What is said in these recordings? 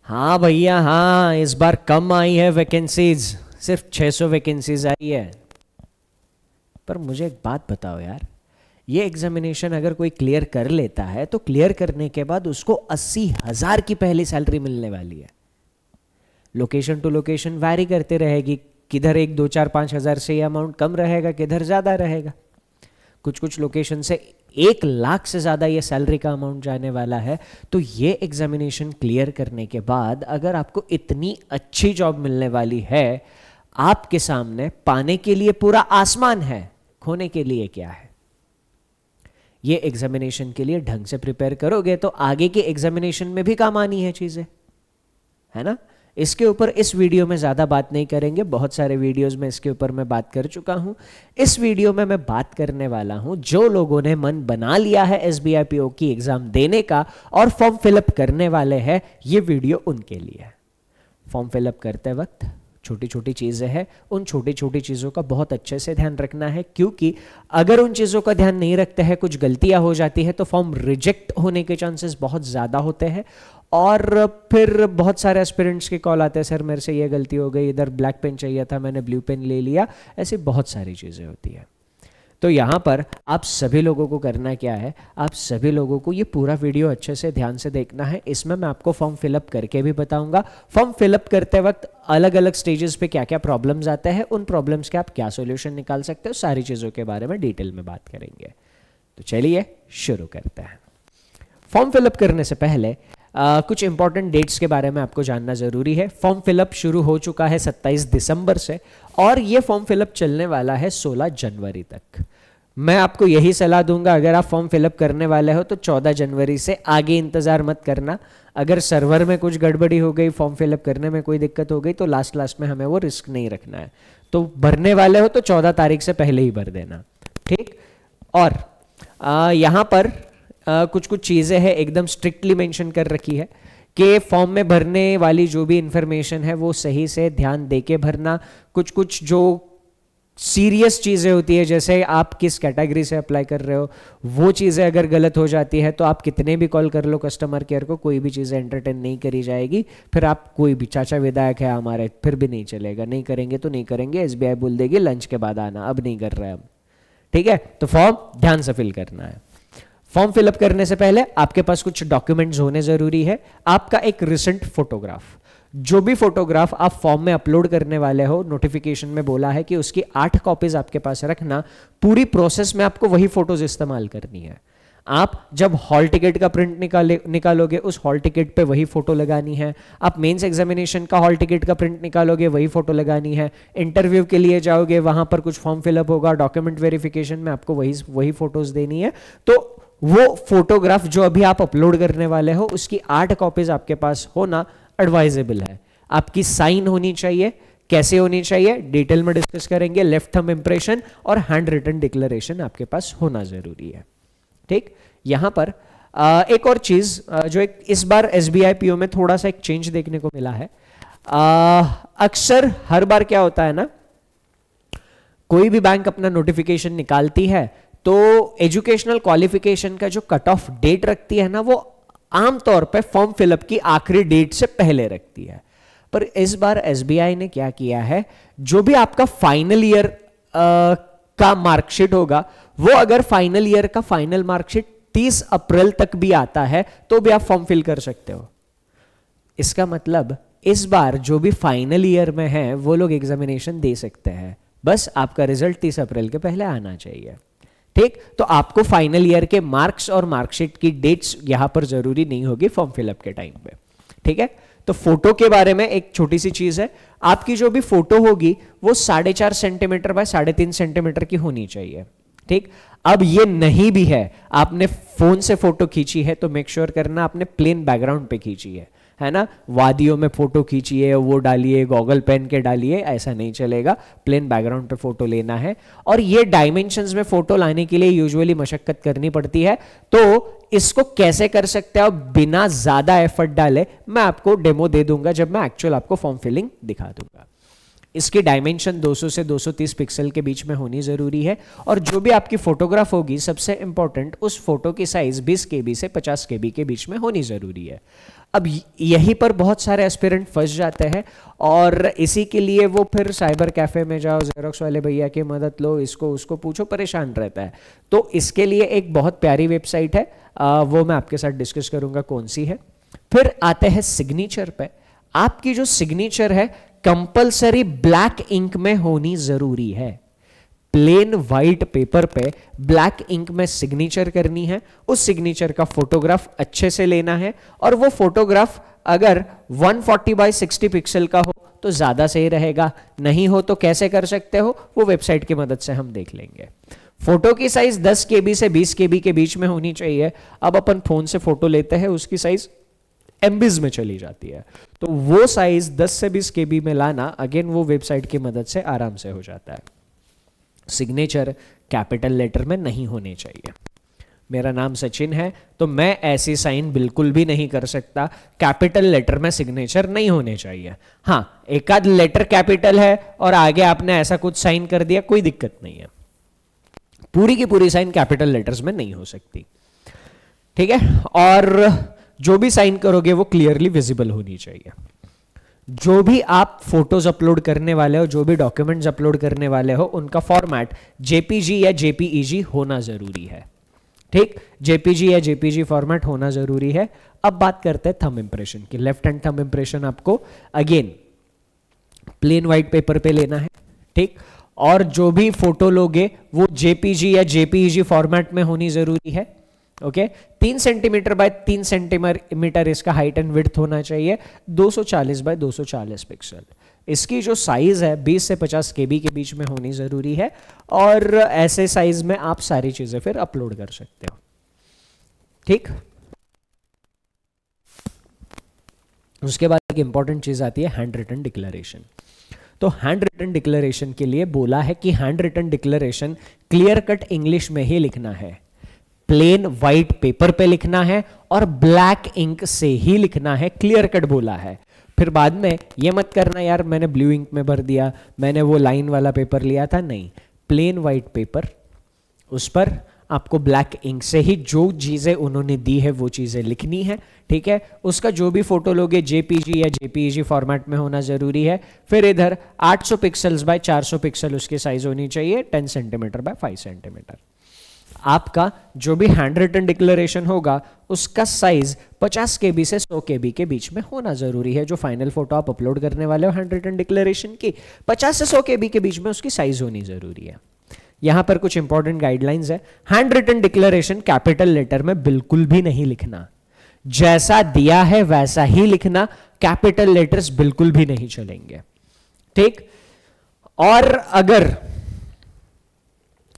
हाँ भैया हाँ, इस बार कम आई है वैकेंसीज, सिर्फ 600 वैकेंसीज आई है। पर मुझे एक बात बताओ यार, ये एग्जामिनेशन अगर कोई क्लियर कर लेता है तो क्लियर करने के बाद उसको 80,000 की पहली सैलरी मिलने वाली है। लोकेशन टू लोकेशन वैरी करते रहेगी, किधर 1, 2, 4, 5 हज़ार से ये अमाउंट कम रहेगा, किधर ज़्यादा रहेगा। कुछ कुछ लोकेशन से 1 लाख से ज़्यादा ये सैलरी का अमाउंट जाने वाला है। तो ये एग्जामिनेशन क्लियर करने के बाद अगर आपको इतनी अच्छी जॉब मिलने वाली है, आपके सामने पाने के लिए पूरा आसमान है, खोने के लिए क्या है। ये एग्जामिनेशन के लिए ढंग से प्रिपेयर करोगे तो आगे के एग्जामिनेशन में भी काम आनी है चीज़ें, है ना। इसके ऊपर इस वीडियो में ज़्यादा बात नहीं करेंगे, बहुत सारे वीडियोस में इसके ऊपर मैं बात कर चुका हूं। इस वीडियो में मैं बात करने वाला हूं जो लोगों ने मन बना लिया है SBI PO की एग्ज़ाम देने का और फॉर्म फिलअप करने वाले हैं, ये वीडियो उनके लिए है। फॉर्म फिलअप करते वक्त छोटी छोटी चीज़ें हैं, उन छोटी छोटी चीज़ों का बहुत अच्छे से ध्यान रखना है, क्योंकि अगर उन चीज़ों का ध्यान नहीं रखते हैं, कुछ गलतियां हो जाती है तो फॉर्म रिजेक्ट होने के चांसेस बहुत ज़्यादा होते हैं। और फिर बहुत सारे एस्पिरेंट्स के कॉल आते हैं, सर मेरे से ये गलती हो गई, इधर ब्लैक पेन चाहिए था मैंने ब्लू पेन ले लिया, ऐसी बहुत सारी चीज़ें होती है। तो यहाँ पर आप सभी लोगों को करना क्या है, आप सभी लोगों को ये पूरा वीडियो अच्छे से ध्यान से देखना है। इसमें मैं आपको फॉर्म फिलअप करके भी बताऊंगा, फॉर्म फिलअप करते वक्त अलग अलग स्टेजेस पे क्या क्या प्रॉब्लम्स आते हैं, उन प्रॉब्लम्स के आप क्या सॉल्यूशन निकाल सकते हो, सारी चीज़ों के बारे में डिटेल में बात करेंगे। तो चलिए शुरू करते हैं। फॉर्म फिलअप करने से पहले कुछ इंपॉर्टेंट डेट्स के बारे में आपको जानना ज़रूरी है। फॉर्म फिलअप शुरू हो चुका है 27 दिसंबर से और ये फॉर्म फिलअप चलने वाला है 16 जनवरी तक। मैं आपको यही सलाह दूंगा, अगर आप फॉर्म फिलअप करने वाले हो तो 14 जनवरी से आगे इंतज़ार मत करना। अगर सर्वर में कुछ गड़बड़ी हो गई, फॉर्म फिलअप करने में कोई दिक्कत हो गई तो लास्ट में हमें वो रिस्क नहीं रखना है। तो भरने वाले हो तो 14 तारीख से पहले ही भर देना, ठीक। और यहाँ पर कुछ कुछ चीज़ें हैं एकदम स्ट्रिक्टली मेंशन कर रखी है कि फॉर्म में भरने वाली जो भी इंफॉर्मेशन है वो सही से ध्यान दे के भरना। कुछ कुछ जो सीरियस चीज़ें होती है, जैसे आप किस कैटेगरी से अप्लाई कर रहे हो, वो चीज़ें अगर गलत हो जाती है तो आप कितने भी कॉल कर लो कस्टमर केयर को, कोई भी चीज़ें एंटरटेन नहीं करी जाएगी। फिर आप कोई भी चाचा विधायक है हमारे, फिर भी नहीं चलेगा, नहीं करेंगे तो नहीं करेंगे, SBI बोल देगी लंच के बाद आना, अब नहीं कर रहे हम, ठीक है। तो फॉर्म ध्यान से फिल करना है। फॉर्म फिलअप करने से पहले आपके पास कुछ डॉक्यूमेंट्स होने जरूरी है। आपका एक रिसेंट फोटोग्राफ, जो भी फोटोग्राफ आप फॉर्म में अपलोड करने वाले हो, नोटिफिकेशन में बोला है कि उसकी 8 कॉपीज आपके पास रखना। पूरी प्रोसेस में आपको वही फोटोज इस्तेमाल करनी है। आप जब हॉल टिकट का प्रिंट निकालोगे उस हॉल टिकट पे वही फोटो लगानी है। आप मेंस एग्जामिनेशन का हॉल टिकट का प्रिंट निकालोगे, वही फोटो लगानी है। इंटरव्यू के लिए जाओगे, वहां पर कुछ फॉर्म फिलअप होगा, डॉक्यूमेंट वेरिफिकेशन में आपको वही फोटोज देनी है। तो वो फोटोग्राफ जो अभी आप अपलोड करने वाले हो उसकी 8 कॉपीज आपके पास होना एडवाइजेबल है। आपकी साइन होनी चाहिए, कैसे होनी चाहिए डिटेल में डिस्कस करेंगे। लेफ्ट थंब इंप्रेशन और हैंड रिटन डिक्लेरेशन आपके पास होना जरूरी है, ठीक। यहां पर एक और चीज जो एक इस बार SBI PO में थोड़ा सा एक चेंज देखने को मिला है। अक्सर हर बार क्या होता है ना, कोई भी बैंक अपना नोटिफिकेशन निकालती है तो एजुकेशनल क्वालिफिकेशन का जो कट ऑफ डेट रखती है ना, वो आमतौर पे फॉर्म फिलअप की आखिरी डेट से पहले रखती है। पर इस बार SBI ने क्या किया है, जो भी आपका फाइनल ईयर का मार्कशीट होगा, वो अगर फाइनल ईयर का फाइनल मार्कशीट 30 अप्रैल तक भी आता है तो भी आप फॉर्म फिल कर सकते हो। इसका मतलब इस बार जो भी फाइनल ईयर में है वो लोग एग्जामिनेशन दे सकते हैं, बस आपका रिजल्ट 30 अप्रैल के पहले आना चाहिए, ठीक। तो आपको फाइनल ईयर के मार्क्स और मार्कशीट की डेट्स यहां पर जरूरी नहीं होगी फॉर्म फिलअप के टाइम पे, ठीक है। तो फोटो के बारे में एक छोटी सी चीज है, आपकी जो भी फोटो होगी वो 4.5 सेंटीमीटर बाय 3.5 सेंटीमीटर की होनी चाहिए, ठीक। अब ये नहीं भी है, आपने फोन से फोटो खींची है तो मेक श्योर करना आपने प्लेन बैकग्राउंड पे खींची है ना। वादियों में फोटो खींचिए, वो डालिए, गॉगल पहन के डालिए, ऐसा नहीं चलेगा। प्लेन बैकग्राउंड पे फोटो लेना है। और ये डायमेंशंस में फोटो लाने के लिए यूजुअली मशक्कत करनी पड़ती है, तो इसको कैसे कर सकते हो बिना ज्यादा एफर्ट डाले, मैं आपको डेमो दे दूंगा जब मैं एक्चुअल आपको फॉर्म फिलिंग दिखा दूंगा। इसकी डायमेंशन 200 से 230 पिक्सल के बीच में होनी ज़रूरी है, और जो भी आपकी फोटोग्राफ होगी सबसे इंपॉर्टेंट, उस फोटो की साइज 20 KB से 50 KB के बीच में होनी ज़रूरी है। अब यहीं पर बहुत सारे एस्पिरेंट फंस जाते हैं, और इसी के लिए वो फिर साइबर कैफ़े में जाओ, जेरोक्स वाले भैया की मदद लो, इसको उसको पूछो, परेशान रहता है। तो इसके लिए एक बहुत प्यारी वेबसाइट है, वो मैं आपके साथ डिस्कस करूँगा कौन सी है। फिर आते हैं सिग्नेचर पे। आपकी जो सिग्नेचर है कंपलसरी ब्लैक इंक में होनी जरूरी है। प्लेन वाइट पेपर पे ब्लैक इंक में सिग्नेचर करनी है, उस सिग्नेचर का फोटोग्राफ अच्छे से लेना है, और वो फोटोग्राफ अगर 140 बाय 60 पिक्सल का हो तो ज्यादा सही रहेगा, नहीं हो तो कैसे कर सकते हो वो वेबसाइट की मदद से हम देख लेंगे। फोटो की साइज 10 KB से 20 KB के बीच में होनी चाहिए। अब अपन फोन से फोटो लेते हैं, उसकी साइज MBs में चली जाती है, तो वो साइज 10 से 20 KB में लाना अगेन वो वेबसाइट की मदद से आराम से हो जाता है। सिग्नेचर कैपिटल लेटर में नहीं होने चाहिए। मेरा नाम सचिन है तो मैं ऐसी साइन बिल्कुल भी नहीं कर सकता, कैपिटल लेटर में सिग्नेचर नहीं होने चाहिए। हाँ, एक आध लेटर कैपिटल है और आगे आपने ऐसा कुछ साइन कर दिया, कोई दिक्कत नहीं है, पूरी की पूरी साइन कैपिटल लेटर्स में नहीं हो सकती, ठीक है। और जो भी साइन करोगे वो क्लियरली विजिबल होनी चाहिए। जो भी आप फोटोज अपलोड करने वाले हो, जो भी डॉक्यूमेंट्स अपलोड करने वाले हो, उनका फॉर्मेट JPG या JPEG होना जरूरी है, ठीक। JPG या JPG फॉर्मेट होना जरूरी है। अब बात करते हैं थंब इंप्रेशन की। लेफ्ट हैंड थंब इंप्रेशन आपको अगेन प्लेन व्हाइट पेपर पे लेना है, ठीक। और जो भी फोटो लोगे वो JPG या JPEG फॉर्मेट में होनी जरूरी है, ओके। 3 सेंटीमीटर बाय 3 सेंटीमीटर इसका हाइट एंड विड्थ होना चाहिए, 240 बाय 240 पिक्सल। इसकी जो साइज है 20 से 50 KB के बीच में होनी जरूरी है, और ऐसे साइज में आप सारी चीजें फिर अपलोड कर सकते हो, ठीक। उसके बाद एक इंपॉर्टेंट चीज आती है हैंड रिटन डिक्लेरेशन। तो हैंड रिटन डिक्लेरेशन के लिए बोला है कि hand written declaration clear cut English में ही लिखना है, प्लेन वाइट पेपर पे लिखना है, और ब्लैक इंक से ही लिखना है, क्लियर कट बोला है। फिर बाद में ये मत करना यार मैंने ब्लू इंक में भर दिया, मैंने वो लाइन वाला पेपर लिया था, नहीं, प्लेन वाइट पेपर, उस पर आपको ब्लैक इंक से ही जो चीजें उन्होंने दी है वो चीजें लिखनी है, ठीक है। उसका जो भी फोटो लोगे JPG या JPEG फॉर्मेट में होना जरूरी है। फिर इधर 800 पिक्सल्स बाय 400 पिक्सल उसकी साइज होनी चाहिए, 10 सेंटीमीटर बाय 5 सेंटीमीटर। आपका जो भी हैंड रिटन डिक्लेरेशन होगा उसका साइज 50 KB से 100 KB के बीच में होना जरूरी है। जो फाइनल फोटो आप अपलोड करने वाले हो हैंड रिटन डिक्लेरेशन की, 50 से 100 KB के बीच में उसकी साइज होनी जरूरी है। यहां पर कुछ इंपॉर्टेंट गाइडलाइंस है। Hand written declaration capital letter में बिल्कुल भी नहीं लिखना, जैसा दिया है वैसा ही लिखना, कैपिटल लेटर्स बिल्कुल भी नहीं चलेंगे, ठीक। और अगर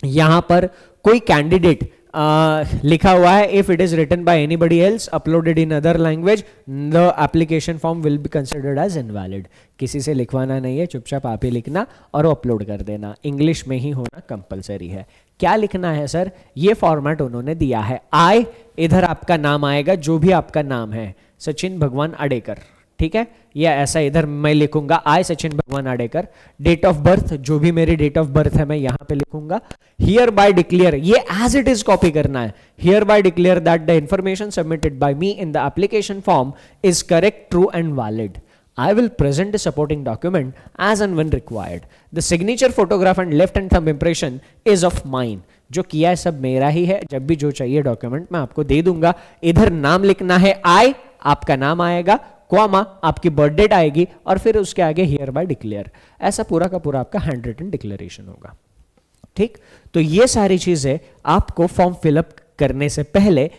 यहां पर कोई कैंडिडेट लिखा हुआ है if it is written by anybody else uploaded in other language the application form will be considered as invalid, किसी से लिखवाना नहीं है, चुपचाप आप ही लिखना और अपलोड कर देना, इंग्लिश में ही होना कंपलसरी है। क्या लिखना है सर, ये फॉर्मेट उन्होंने दिया है, आई, इधर आपका नाम आएगा जो भी आपका नाम है, सचिन भगवान अडेकर, ठीक है, या ऐसा इधर मैं लिखूंगा आई सचिन भगवान अडेकर। डेट ऑफ बर्थ, जो भी मेरी डेट ऑफ बर्थ है मैं यहां पे लिखूंगा। हियर बाय डिक्लेयर, ये एज इट इज कॉपी करना है। Here bye declare that the information submitted by me in the application form is correct, true and valid. I will present the supporting document as and when required. The signature, photograph and left hand thumb impression is of mine. जो किया है सब मेरा ही है, जब भी जो चाहिए डॉक्यूमेंट मैं आपको दे दूंगा। इधर नाम लिखना है आई, आपका नाम आएगा, क्वामा आपकी बर्थ डेट आएगी, और फिर उसके आगे हियर बाय डिक्लेयर, ऐसा पूरा का पूरा आपका हैंड रिटन डिक्लेरेशन होगा, ठीक। तो ये सारी चीजें आपको फॉर्म फिलअप करने से पहले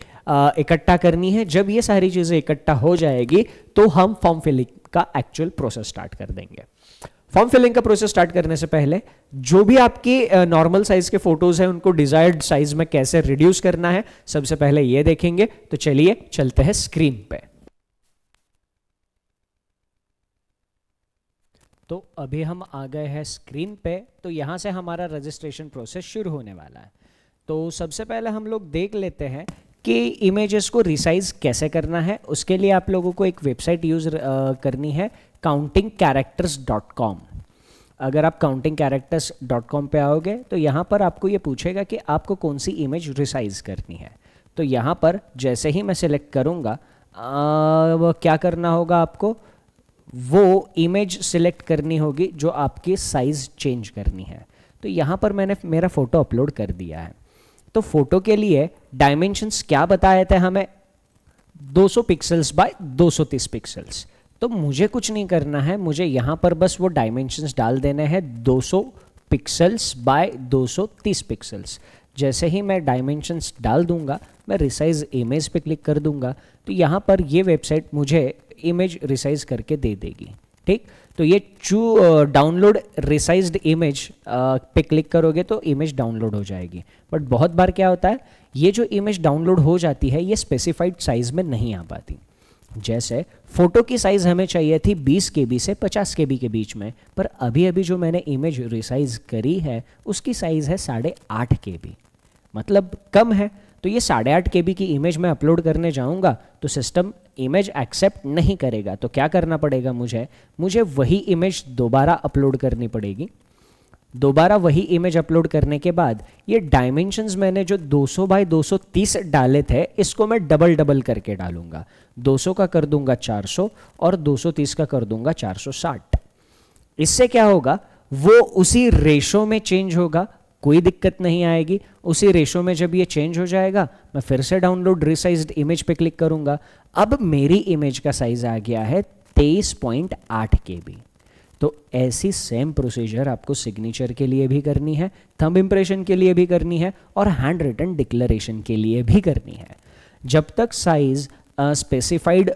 इकट्ठा करनी है। जब ये सारी चीजें इकट्ठा हो जाएगी तो हम फॉर्म फिलिंग का एक्चुअल प्रोसेस स्टार्ट कर देंगे। फॉर्म फिलिंग का प्रोसेस स्टार्ट करने से पहले जो भी आपकी नॉर्मल साइज के फोटोज हैं उनको डिजायर्ड साइज में कैसे रिड्यूस करना है सबसे पहले ये देखेंगे। तो चलिए चलते हैं स्क्रीन पे। तो अभी हम आ गए हैं स्क्रीन पे, तो यहां से हमारा रजिस्ट्रेशन प्रोसेस शुरू होने वाला है। तो सबसे पहले हम लोग देख लेते हैं कि इमेजेस को रिसाइज कैसे करना है। उसके लिए आप लोगों को एक वेबसाइट यूज करनी है, countingcharacters.com। अगर आप countingcharacters.com पे आओगे तो यहाँ पर आपको ये पूछेगा कि आपको कौन सी इमेज रिसाइज करनी है। तो यहाँ पर जैसे ही मैं सिलेक्ट करूँगा वो क्या करना होगा, आपको वो इमेज सिलेक्ट करनी होगी जो आपकी साइज़ चेंज करनी है। तो यहाँ पर मैंने मेरा फ़ोटो अपलोड कर दिया है। तो फोटो के लिए डायमेंशंस क्या बताए थे हमें, 200 पिक्सल्स बाय 230 पिक्सल्स। तो मुझे कुछ नहीं करना है, मुझे यहाँ पर बस वो डायमेंशंस डाल देने हैं 200 पिक्सल्स बाय 230 पिक्सल्स। जैसे ही मैं डायमेंशंस डाल दूंगा, मैं रिसाइज इमेज पे क्लिक कर दूंगा, तो यहाँ पर ये वेबसाइट मुझे इमेज रिसाइज करके दे देगी। ठीक, तो ये डाउनलोड रिसाइज्ड इमेज पे क्लिक करोगे तो इमेज डाउनलोड हो जाएगी। बट बहुत बार क्या होता है, ये जो इमेज डाउनलोड हो जाती है ये स्पेसिफाइड साइज में नहीं आ पाती। जैसे फोटो की साइज़ हमें चाहिए थी 20 KB से 50 KB के बीच में, पर अभी अभी जो मैंने इमेज रिसाइज करी है उसकी साइज़ है 8.5 KB, मतलब कम है। तो ये 8.5 KB की इमेज मैं अपलोड करने जाऊंगा तो सिस्टम इमेज एक्सेप्ट नहीं करेगा। तो क्या करना पड़ेगा, मुझे वही इमेज दोबारा अपलोड करनी पड़ेगी। दोबारा वही इमेज अपलोड करने के बाद ये डायमेंशंस मैंने जो 200 बाय 230 डाले थे इसको मैं डबल करके डालूंगा। 200 का कर दूंगा 400 और 230 का कर दूंगा 460। इससे क्या होगा, वो उसी रेशो में चेंज होगा, कोई दिक्कत नहीं आएगी। उसी रेशो में जब ये चेंज हो जाएगा, मैं फिर से डाउनलोड रिसाइज्ड इमेज पे क्लिक करूंगा। अब मेरी इमेज का साइज आ गया है 23.8 KB। तो ऐसी सेम प्रोसीजर आपको सिग्नेचर के लिए भी करनी है, थंब इंप्रेशन के लिए भी करनी है और हैंड रिटन डिक्लेरेशन के लिए भी करनी है। जब तक साइज स्पेसिफाइड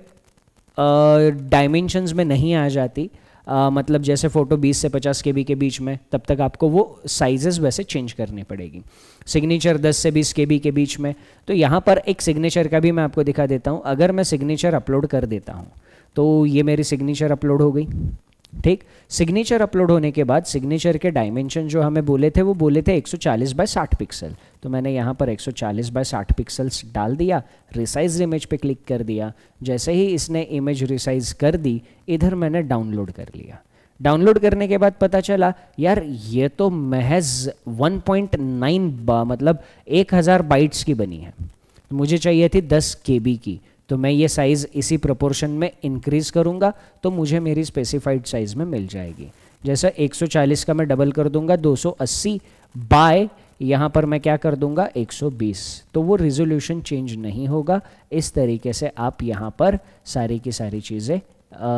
डायमेंशंस में नहीं आ जाती, मतलब जैसे फ़ोटो 20 से 50 KB के बीच में, तब तक आपको वो साइजेस वैसे चेंज करनी पड़ेगी। सिग्नेचर 10 से 20 KB के बीच में, तो यहाँ पर एक सिग्नेचर का भी मैं आपको दिखा देता हूँ। अगर मैं सिग्नेचर अपलोड कर देता हूँ तो ये मेरी सिग्नेचर अपलोड हो गई। ठीक, सिग्नेचर अपलोड होने के बाद सिग्नेचर के डायमेंशन जो हमें बोले थे वो बोले थे 140 बाय 60 पिक्सल। तो मैंने यहाँ पर 140 बाय 60 पिक्सल्स डाल दिया, रिसाइज इमेज पे क्लिक कर दिया। जैसे ही इसने इमेज रिसाइज कर दी, इधर मैंने डाउनलोड कर लिया। डाउनलोड करने के बाद पता चला यार ये तो महज 1.9 मतलब 1000 बाइट्स की बनी है, मुझे चाहिए थी 10 KB की। तो मैं ये साइज़ इसी प्रोपोर्शन में इंक्रीज़ करूँगा तो मुझे मेरी स्पेसिफाइड साइज़ में मिल जाएगी। जैसा 140 का मैं डबल कर दूंगा 280 बाय यहाँ पर मैं क्या कर दूंगा 120, तो वो रिजोल्यूशन चेंज नहीं होगा। इस तरीके से आप यहाँ पर सारी की सारी चीज़ें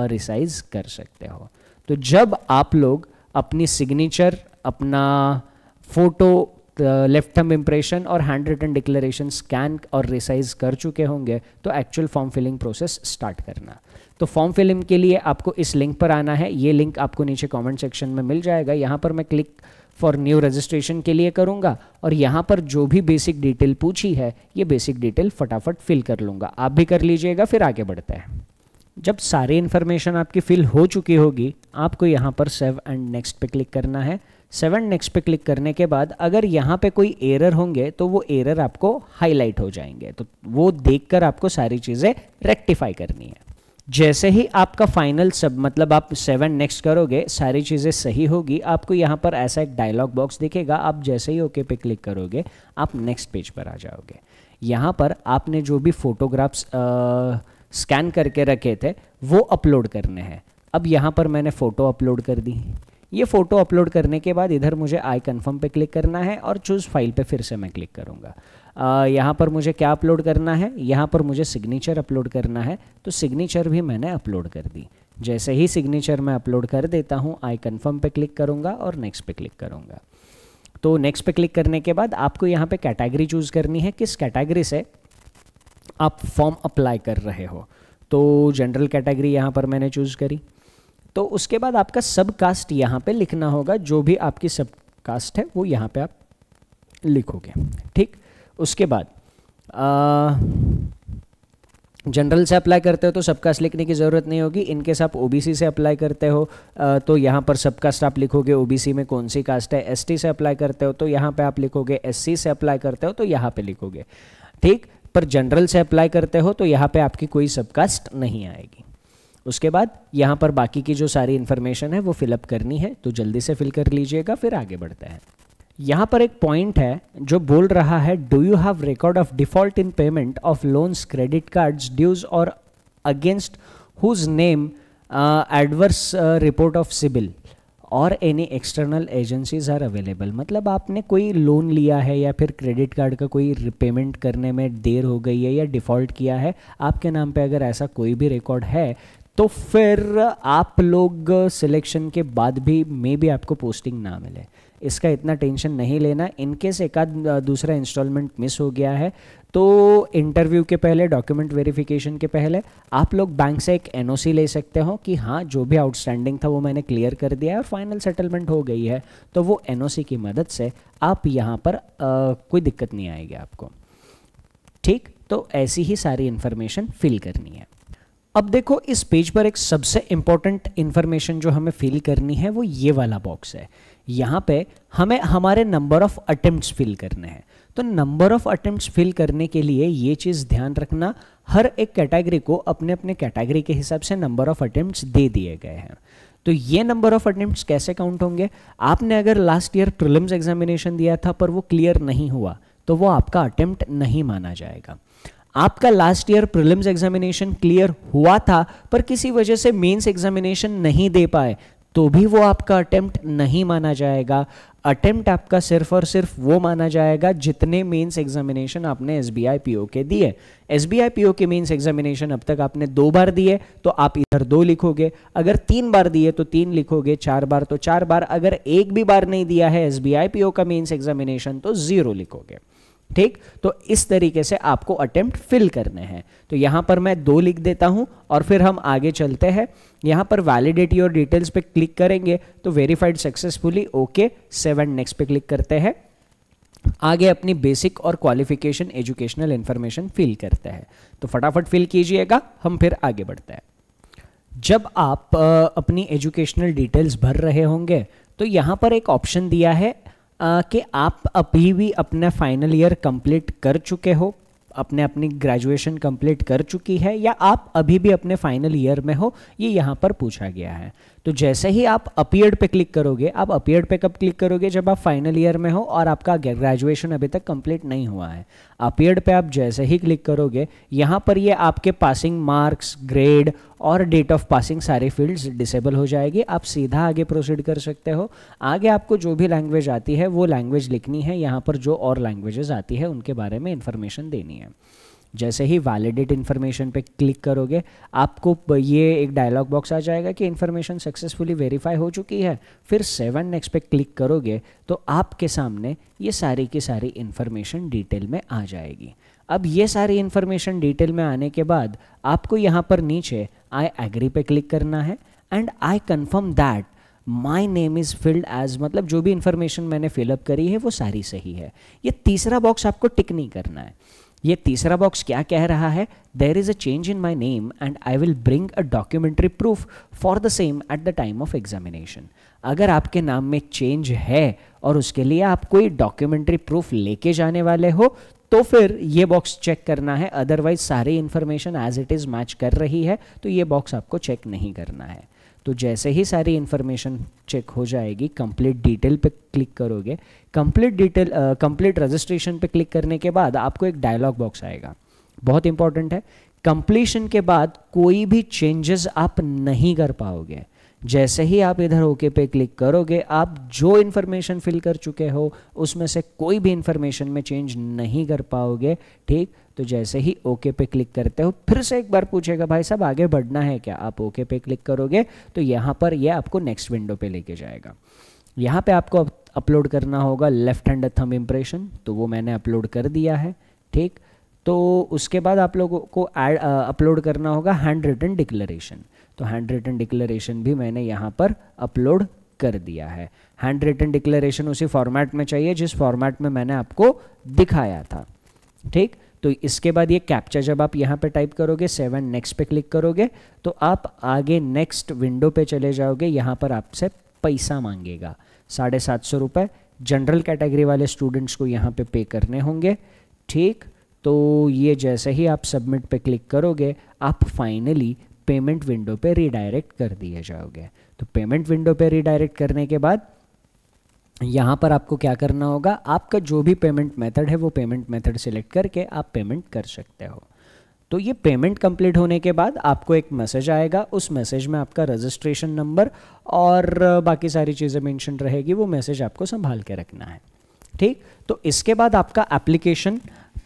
रिसाइज कर सकते हो। तो जब आप लोग अपनी सिग्नेचर, अपना फ़ोटो, लेफ्ट थंब इम्प्रेशन और हैंड रिटन डिक्लेरेशन स्कैन और रिसाइज कर चुके होंगे तो actual form filling process start करना। तो फॉर्म फिलिंग के लिए आपको इस लिंक पर आना है। ये लिंक आपको नीचे कमेंट सेक्शन में मिल जाएगा। यहाँ पर मैं क्लिक फॉर न्यू रजिस्ट्रेशन के लिए करूँगा और यहाँ पर जो भी बेसिक डिटेल पूछी है ये बेसिक डिटेल फटाफट फिल कर लूँगा। आप भी कर लीजिएगा, फिर आगे बढ़ते हैं। जब सारी इन्फॉर्मेशन आपकी फिल हो चुकी होगी, आपको यहाँ पर सेव एंड नेक्स्ट पे क्लिक करना है। सेव एंड नेक्स्ट पे क्लिक करने के बाद अगर यहाँ पे कोई एरर होंगे तो वो एरर आपको हाईलाइट हो जाएंगे, तो वो देखकर आपको सारी चीज़ें रेक्टिफाई करनी है। जैसे ही आपका फाइनल सब मतलब आप सेव एंड नेक्स्ट करोगे, सारी चीज़ें सही होगी, आपको यहाँ पर ऐसा एक डायलॉग बॉक्स दिखेगा। आप जैसे ही ओके पे क्लिक करोगे आप नेक्स्ट पेज पर आ जाओगे। यहाँ पर आपने जो भी फोटोग्राफ्स स्कैन करके रखे थे वो अपलोड करने हैं। अब यहाँ पर मैंने फ़ोटो अपलोड कर दी। ये फ़ोटो अपलोड करने के बाद इधर मुझे आई कन्फर्म पे क्लिक करना है और चूज़ फाइल पे फिर से मैं क्लिक करूँगा। यहाँ पर मुझे क्या अपलोड करना है, यहाँ पर मुझे सिग्नेचर अपलोड करना है, तो सिग्नेचर भी मैंने अपलोड कर दी। जैसे ही सिग्नेचर मैं अपलोड कर देता हूँ, आई कन्फर्म पे क्लिक करूँगा और नेक्स्ट पे क्लिक करूँगा। तो नेक्स्ट पे क्लिक करने के बाद आपको यहाँ पे कैटेगरी चूज़ करनी है, किस कैटेगरी से आप फॉर्म अप्लाई कर रहे हो। तो जनरल कैटेगरी यहाँ पर मैंने चूज़ करी। तो उसके बाद आपका सब कास्ट यहाँ पे लिखना होगा, जो भी आपकी सब कास्ट है वो यहाँ पे आप लिखोगे। ठीक, उसके बाद जनरल से अप्लाई करते हो तो सब कास्ट लिखने की ज़रूरत नहीं होगी। इनकेस आप ओबीसी से अप्लाई करते हो तो यहाँ पर सब कास्ट आप लिखोगे, ओबीसी में कौन सी कास्ट है। एसटी से अप्लाई करते हो तो यहाँ पे आप लिखोगे, एससी से अप्लाई करते हो तो यहाँ पे लिखोगे। ठीक, पर जनरल से अप्लाई करते हो तो यहाँ पे आपकी कोई सब कास्ट नहीं आएगी। उसके बाद यहाँ पर बाकी की जो सारी इन्फॉर्मेशन है वो फिलअप करनी है, तो जल्दी से फिल कर लीजिएगा, फिर आगे बढ़ते हैं। यहाँ पर एक पॉइंट है जो बोल रहा है, do you have record of default in payment of loans, credit cards, dues और against whose name adverse report of CIBIL और any external agencies are available. मतलब आपने कोई लोन लिया है या फिर क्रेडिट कार्ड का कोई रिपेमेंट करने में देर हो गई है या डिफ़ॉल्ट किया है, आपके नाम पे अगर ऐसा कोई भी रिकॉर्ड है तो फिर आप लोग सिलेक्शन के बाद भी मे बी आपको पोस्टिंग ना मिले। इसका इतना टेंशन नहीं लेना। इनकेस एक आध दूसरा इंस्टॉलमेंट मिस हो गया है तो इंटरव्यू के पहले, डॉक्यूमेंट वेरिफिकेशन के पहले आप लोग बैंक से एक एनओसी ले सकते हो कि हाँ जो भी आउटस्टैंडिंग था वो मैंने क्लियर कर दिया है और फाइनल सेटलमेंट हो गई है। तो वो एनओसी की मदद से आप यहाँ पर कोई दिक्कत नहीं आएगी आपको। ठीक, तो ऐसी ही सारी इन्फॉर्मेशन फिल करनी है। अब देखो इस पेज पर एक सबसे इंपॉर्टेंट इन्फॉर्मेशन जो हमें फिल करनी है वो ये वाला बॉक्स है। यहाँ पे हमें हमारे नंबर ऑफ अटेम्प्ट्स फिल करने हैं। तो नंबर ऑफ अटेम्प्ट्स फिल करने के लिए ये चीज़ ध्यान रखना, हर एक कैटेगरी को अपने अपने कैटेगरी के हिसाब से नंबर ऑफ अटेम्प्ट्स दे दिए गए हैं। तो ये नंबर ऑफ अटेम्प्ट्स कैसे काउंट होंगे? आपने अगर लास्ट ईयर प्रीलिम्स एग्जामिनेशन दिया था पर वो क्लियर नहीं हुआ तो वो आपका अटेम्प्ट नहीं माना जाएगा। आपका last year prelims examination clear हुआ था पर किसी वजह से मेंस एग्जामिनेशन नहीं दे पाए तो भी वो आपका अटेम्प्ट नहीं माना जाएगा। अटेम्प्ट आपका सिर्फ और सिर्फ वो माना जाएगा जितने मेंस एग्जामिनेशन आपने एसबीआई पीओ के दिए। एसबीआई पीओ के मेंस एग्जामिनेशन अब तक आपने 2 बार दिए तो आप इधर 2 लिखोगे, अगर 3 बार दिए तो 3 लिखोगे, 4 बार तो 4 बार, अगर एक भी बार नहीं दिया है एसबीआई पीओ का मेंस एग्जामिनेशन तो 0 लिखोगे। ठीक, तो इस तरीके से आपको अटेम्प्ट फिल करने हैं। तो यहाँ पर मैं 2 लिख देता हूँ और फिर हम आगे चलते हैं। यहाँ पर वैलिडेट योर डिटेल्स पे क्लिक करेंगे तो वेरीफाइड सक्सेसफुली, ओके, 7 नेक्स्ट पे क्लिक करते हैं। आगे अपनी बेसिक और क्वालिफिकेशन एजुकेशनल इंफॉर्मेशन फिल करते हैं। तो फटाफट फिल कीजिएगा, हम फिर आगे बढ़ते हैं। जब आप अपनी एजुकेशनल डिटेल्स भर रहे होंगे तो यहाँ पर एक ऑप्शन दिया है कि आप अभी भी अपना फाइनल ईयर कंप्लीट कर चुके हो, अपनी ग्रेजुएशन कंप्लीट कर चुकी है या आप अभी भी अपने फाइनल ईयर में हो, ये यहाँ पर पूछा गया है। तो जैसे ही आप अपीयर्ड पे क्लिक करोगे, आप अपीयर्ड पे कब क्लिक करोगे? जब आप फाइनल ईयर में हो और आपका ग्रेजुएशन अभी तक कंप्लीट नहीं हुआ है। अपीयर्ड पे आप जैसे ही क्लिक करोगे यहाँ पर ये आपके पासिंग मार्क्स, ग्रेड और डेट ऑफ पासिंग सारे फील्ड्स डिसेबल हो जाएगी। आप सीधा आगे प्रोसीड कर सकते हो। आगे आपको जो भी लैंग्वेज आती है वो लैंग्वेज लिखनी है। यहाँ पर जो और लैंग्वेजेस आती है उनके बारे में इंफॉर्मेशन देनी है। जैसे ही वैलिडेट इन्फॉर्मेशन पे क्लिक करोगे आपको ये एक डायलॉग बॉक्स आ जाएगा कि इन्फॉर्मेशन सक्सेसफुली वेरीफाई हो चुकी है। फिर 7 नेक्स्ट पे क्लिक करोगे तो आपके सामने ये सारी की सारी इन्फॉर्मेशन डिटेल में आ जाएगी। अब ये सारी इन्फॉर्मेशन डिटेल में आने के बाद आपको यहाँ पर नीचे आई एग्री पे क्लिक करना है and I confirm that my name is filled as, मतलब जो भी इन्फॉर्मेशन मैंने फिलअप करी है वो सारी सही है। ये तीसरा बॉक्स आपको टिक नहीं करना है। ये तीसरा बॉक्स क्या कह रहा है? There is a change in my name and I will bring a documentary proof for the same at the time of examination. अगर आपके नाम में चेंज है और उसके लिए आप कोई डॉक्यूमेंट्री प्रूफ लेके जाने वाले हो तो फिर ये बॉक्स चेक करना है। अदरवाइज सारी information as it is match कर रही है तो ये बॉक्स आपको चेक नहीं करना है। तो जैसे ही सारी इन्फॉर्मेशन चेक हो जाएगी, कंप्लीट डिटेल पे क्लिक करोगे। कंप्लीट रजिस्ट्रेशन पे क्लिक करने के बाद आपको एक डायलॉग बॉक्स आएगा, बहुत इंपॉर्टेंट है। कंप्लीशन के बाद कोई भी चेंजेस आप नहीं कर पाओगे। जैसे ही आप इधर ओके पे क्लिक करोगे आप जो इन्फॉर्मेशन फिल कर चुके हो उसमें से कोई भी इन्फॉर्मेशन में चेंज नहीं कर पाओगे। ठीक, तो जैसे ही ओके पे क्लिक करते हो फिर से एक बार पूछेगा भाई साहब आगे बढ़ना है क्या? आप ओके पे क्लिक करोगे तो यहाँ पर ये आपको नेक्स्ट विंडो पे लेके जाएगा। यहाँ पे आपको अपलोड करना होगा लेफ्ट हैंड थंब इम्प्रेशन, तो वो मैंने अपलोड कर दिया है। ठीक, तो उसके बाद आप लोगों को अपलोड करना होगा हैंड रिटन डिक्लेरेशन। तो हैंड रिटन डिक्लेरेशन भी मैंने यहाँ पर अपलोड कर दिया है। हैंड रिटन डिक्लेरेशन उसी फॉर्मेट में चाहिए जिस फॉर्मेट में मैंने आपको दिखाया था। ठीक, तो इसके बाद ये कैप्चा जब आप यहाँ पे टाइप करोगे, 7 नेक्स्ट पे क्लिक करोगे तो आप आगे नेक्स्ट विंडो पे चले जाओगे। यहाँ पर आपसे पैसा मांगेगा 750 रुपये। जनरल कैटेगरी वाले स्टूडेंट्स को यहाँ पे पे करने होंगे। ठीक, तो ये जैसे ही आप सबमिट पे क्लिक करोगे आप फाइनली पेमेंट विंडो पे रीडायरेक्ट कर दिए जाओगे। तो पेमेंट विंडो पे रीडायरेक्ट करने के बाद यहाँ पर आपको क्या करना होगा, आपका जो भी पेमेंट मेथड है वो पेमेंट मेथड सिलेक्ट करके आप पेमेंट कर सकते हो। तो ये पेमेंट कंप्लीट होने के बाद आपको एक मैसेज आएगा, उस मैसेज में आपका रजिस्ट्रेशन नंबर और बाकी सारी चीज़ें मेंशन रहेगी, वो मैसेज आपको संभाल के रखना है। ठीक, तो इसके बाद आपका एप्लीकेशन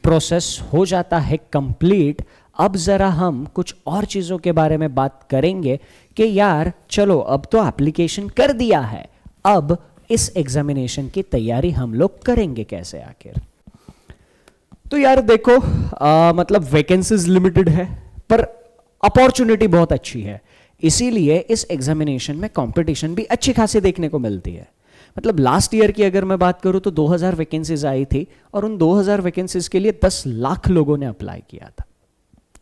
प्रोसेस हो जाता है कंप्लीट। अब ज़रा हम कुछ और चीज़ों के बारे में बात करेंगे कि यार चलो अब तो एप्लीकेशन कर दिया है, अब इस एग्जामिनेशन की तैयारी हम लोग करेंगे कैसे आखिर। तो यार देखो मतलब वैकेंसीज लिमिटेड है पर अपॉर्चुनिटी बहुत अच्छी है, इसीलिए इस एग्जामिनेशन में कंपटीशन भी अच्छी खासी देखने को मिलती है। मतलब लास्ट ईयर की अगर मैं बात करूं तो 2000 वैकेंसीज आई थी और उन 2000 वैकेंसीज के लिए 10 लाख लोगों ने अप्लाई किया था।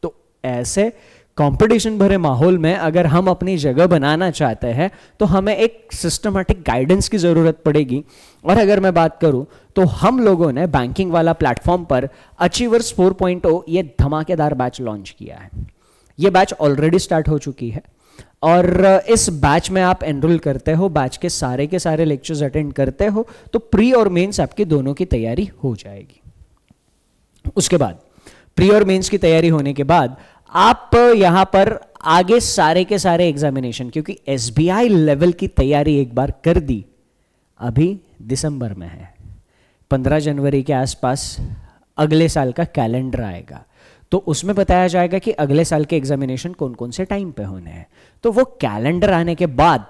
तो ऐसे कंपटीशन भरे माहौल में अगर हम अपनी जगह बनाना चाहते हैं तो हमें एक सिस्टमैटिक गाइडेंस की ज़रूरत पड़ेगी। और अगर मैं बात करूं तो हम लोगों ने बैंकिंग वाला प्लेटफॉर्म पर अचीवर्स 4.0 ये धमाकेदार बैच लॉन्च किया है। ये बैच ऑलरेडी स्टार्ट हो चुकी है और इस बैच में आप एनरोल करते हो, बैच के सारे लेक्चर्स अटेंड करते हो तो प्री और मेंस आपकी दोनों की तैयारी हो जाएगी। उसके बाद प्री और मेंस की तैयारी होने के बाद आप यहां पर आगे सारे के सारे एग्जामिनेशन, क्योंकि एसबीआई लेवल की तैयारी एक बार कर दी, अभी दिसंबर में है, 15 जनवरी के आसपास अगले साल का कैलेंडर आएगा तो उसमें बताया जाएगा कि अगले साल के एग्जामिनेशन कौन कौन से टाइम पे होने हैं। तो वो कैलेंडर आने के बाद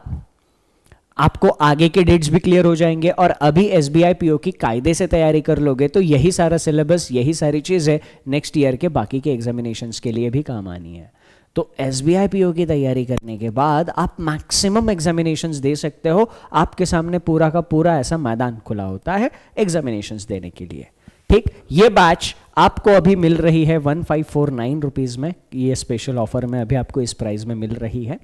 आपको आगे के डेट्स भी क्लियर हो जाएंगे और अभी एसबीआई पीओ की कायदे से तैयारी कर लोगे तो यही सारा सिलेबस, यही सारी चीज़ें नेक्स्ट ईयर के बाकी के एग्जामिनेशंस के लिए भी काम आनी है। तो एसबीआई पीओ की तैयारी करने के बाद आप मैक्सिमम एग्जामिनेशंस दे सकते हो। आपके सामने पूरा का पूरा ऐसा मैदान खुला होता है एग्जामिनेशंस देने के लिए। ठीक, ये बैच आपको अभी मिल रही है 1549 रुपीज़ में, ये स्पेशल ऑफर में अभी आपको इस प्राइस में मिल रही है।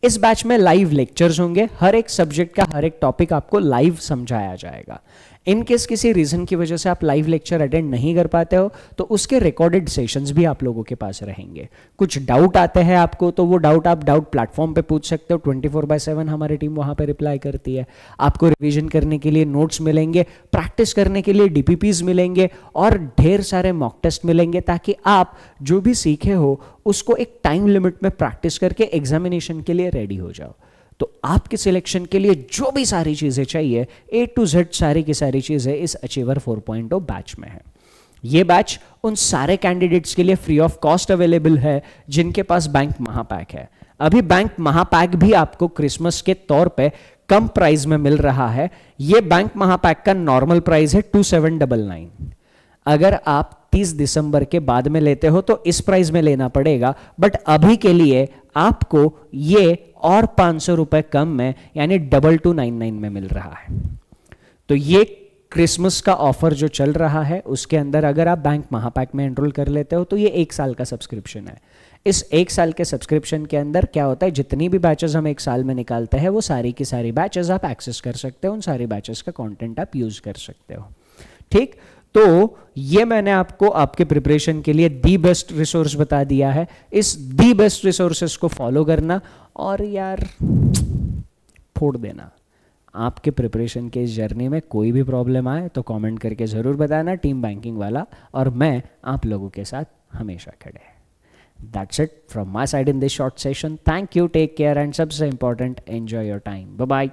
इस बैच में लाइव लेक्चर्स होंगे, हर एक सब्जेक्ट का हर एक टॉपिक आपको लाइव समझाया जाएगा। इन केस किसी रीजन की वजह से आप लाइव लेक्चर अटेंड नहीं कर पाते हो तो उसके रिकॉर्डेड सेशंस भी आप लोगों के पास रहेंगे। कुछ डाउट आते हैं आपको तो वो डाउट आप डाउट प्लेटफॉर्म पे पूछ सकते हो, 24/7 हमारी टीम वहां पे रिप्लाई करती है। आपको रिवीजन करने के लिए नोट्स मिलेंगे, प्रैक्टिस करने के लिए डीपीपीज मिलेंगे और ढेर सारे मॉक टेस्ट मिलेंगे ताकि आप जो भी सीखे हो उसको एक टाइम लिमिट में प्रैक्टिस करके एग्जामिनेशन के लिए रेडी हो जाओ। तो आपके सिलेक्शन के लिए जो भी सारी चीज़ें चाहिए A to Z सारी की सारी चीज़ें इस अचीवर 4.0 बैच में है। ये बैच उन सारे कैंडिडेट्स के लिए फ्री ऑफ कॉस्ट अवेलेबल है जिनके पास बैंक महापैक है। अभी बैंक महापैक भी आपको क्रिसमस के तौर पे कम प्राइस में मिल रहा है। ये बैंक महापैक का नॉर्मल प्राइस है 2799। अगर आप 30 दिसंबर के बाद में लेते हो तो इस प्राइस में लेना पड़ेगा, बट अभी के लिए आपको ये और 500 रुपए कम में यानी 2299 में मिल रहा है। तो ये क्रिसमस का ऑफर जो चल रहा है उसके अंदर अगर आप बैंक महापैक में एनरोल कर लेते हो तो ये 1 साल का सब्सक्रिप्शन है। इस 1 साल के सब्सक्रिप्शन के अंदर क्या होता है, जितनी भी बैचेस हम 1 साल में निकालते हैं वो सारी की सारी बैचेस आप एक्सेस कर सकते हो, उन सारी बैचेस का कंटेंट आप यूज कर सकते हो। ठीक, तो ये मैंने आपको आपके प्रिपरेशन के लिए दी बेस्ट रिसोर्स बता दिया है। इस दी बेस्ट रिसोर्सेस को फॉलो करना और यार फोड़ देना। आपके प्रिपरेशन के इस जर्नी में कोई भी प्रॉब्लम आए तो कमेंट करके ज़रूर बताना, टीम बैंकिंग वाला और मैं आप लोगों के साथ हमेशा खड़े हैं। That's it from my side in this short session. Thank you, take care and सबसे important enjoy your time. Bye bye.